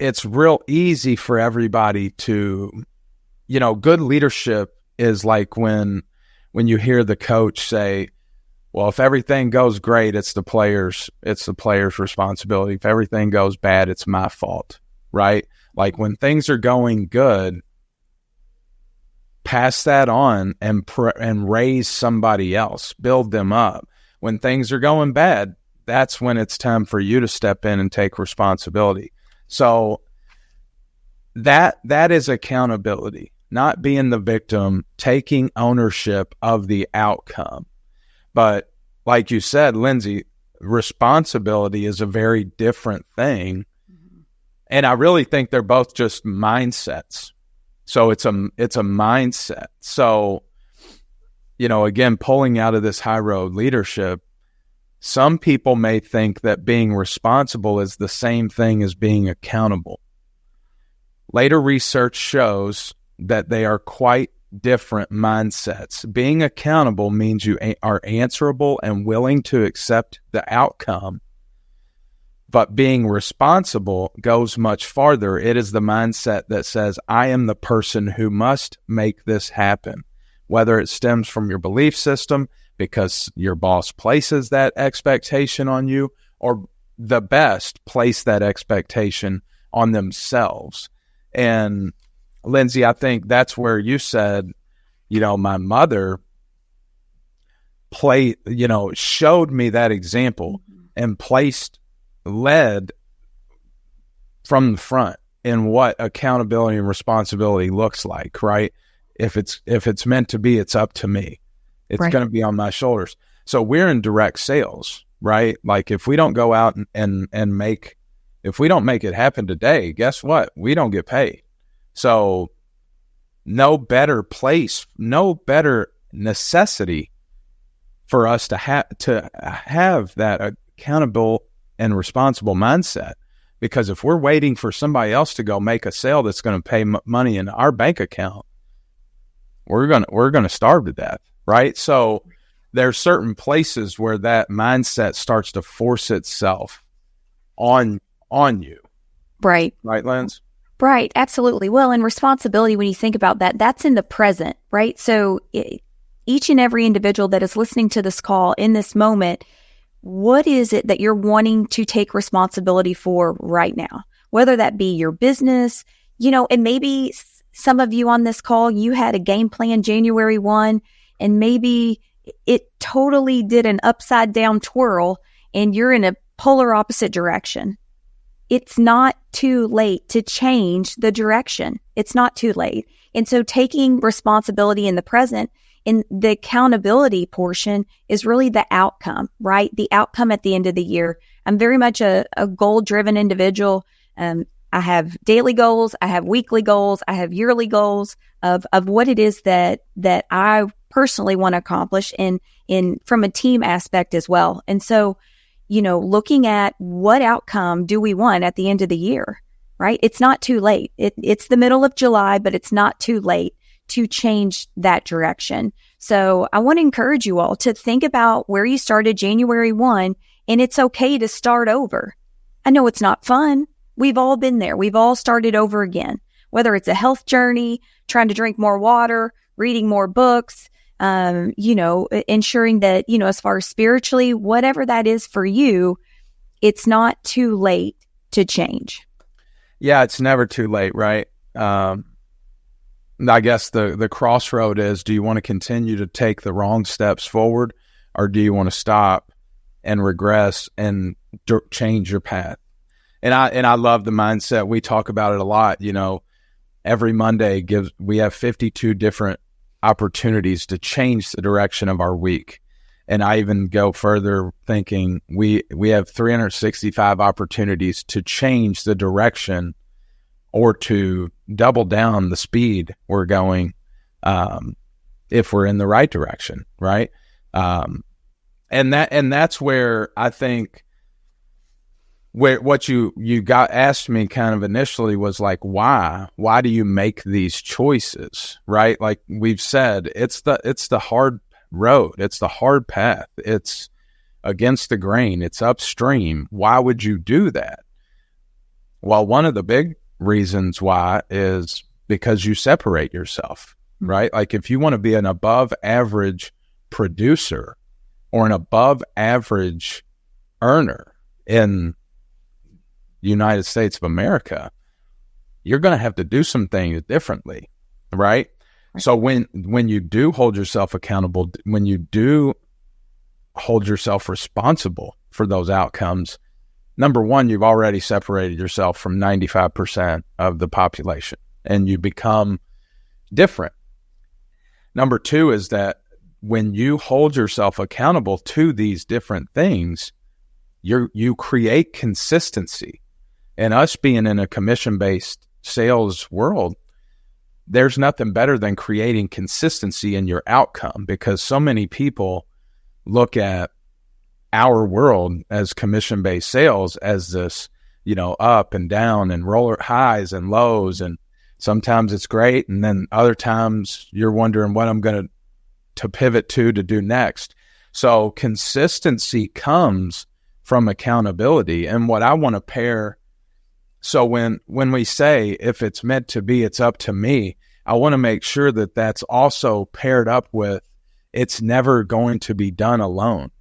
it's real easy for everybody to, good leadership is like when you hear the coach say, well, if everything goes great, it's the player's responsibility. If everything goes bad, it's my fault, right? Like when things are going good, pass that on and raise somebody else, build them up. When things are going bad, that's when it's time for you to step in and take responsibility. So that is accountability, not being the victim, taking ownership of the outcome. But like you said, Lindsay, responsibility is a very different thing. And I really think they're both just mindsets. So it's a mindset. So, again, pulling out of this high road leadership, some people may think that being responsible is the same thing as being accountable. Later research shows that they are quite different mindsets. Being accountable means you are answerable and willing to accept the outcome. But being responsible goes much farther. It is the mindset that says, I am the person who must make this happen. Whether it stems from your belief system, because your boss places that expectation on you, or the best place that expectation on themselves. And Lindsay, I think that's where you said, my mother showed me that example and led from the front in what accountability and responsibility looks like, right? If it's meant to be, it's up to me. It's right. Going to be on my shoulders. So we're in direct sales, right? Like if we don't go out if we don't make it happen today, guess what? We don't get paid. So no better place, no better necessity for us to have that accountable and responsible mindset. Because if we're waiting for somebody else to go make a sale that's going to pay money in our bank account, we're going to starve to death, right? So there's certain places where that mindset starts to force itself on you. Right. Right, Linz? Right. Absolutely. Well, and responsibility, when you think about that, that's in the present, right? So each and every individual that is listening to this call in this moment, what is it that you're wanting to take responsibility for right now? Whether that be your business, and maybe some of you on this call, you had a game plan January 1, and maybe it totally did an upside down twirl and you're in a polar opposite direction. It's not too late to change the direction. It's not too late. And so taking responsibility in the present, in the accountability portion, is really the outcome, right? The outcome at the end of the year. I'm very much a goal-driven individual. I have daily goals, I have weekly goals, I have yearly goals of what it is that I personally want to accomplish in from a team aspect as well. And so, looking at what outcome do we want at the end of the year, right? It's not too late. It's the middle of July, but it's not too late to change that direction. So I want to encourage you all to think about where you started January 1, and it's okay to start over. I know it's not fun. We've all been there. We've all started over again, whether it's a health journey, trying to drink more water, reading more books, ensuring that, as far as spiritually, whatever that is for you, it's not too late to change. Yeah, it's never too late, right? I guess the crossroad is, do you want to continue to take the wrong steps forward, or do you want to stop and regress and change your path? And I love the mindset. We talk about it a lot. Every Monday we have 52 different opportunities to change the direction of our week. And I even go further thinking we have 365 opportunities to change the direction or to double down the speed we're going if we're in the right direction, right? And that's where I think what you got asked me kind of initially was like, why do you make these choices, right? Like we've said, it's the hard road. It's the hard path. It's against the grain. It's upstream. Why would you do that? Well, one of the big reasons why is because you separate yourself, right? Like if you want to be an above average producer or an above average earner in the United States of America, you're going to have to do some things differently, right? So when you do hold yourself accountable, when you do hold yourself responsible for those outcomes, number one, you've already separated yourself from 95% of the population and you become different. Number two is that when you hold yourself accountable to these different things, you create consistency. And us being in a commission-based sales world, there's nothing better than creating consistency in your outcome, because so many people look at our world as commission-based sales as this, up and down and roller highs and lows. And sometimes it's great. And then other times you're wondering what I'm going to pivot to do next. So consistency comes from accountability. And what I want to pair, so when we say, if it's meant to be, it's up to me, I want to make sure that that's also paired up with, it's never going to be done alone.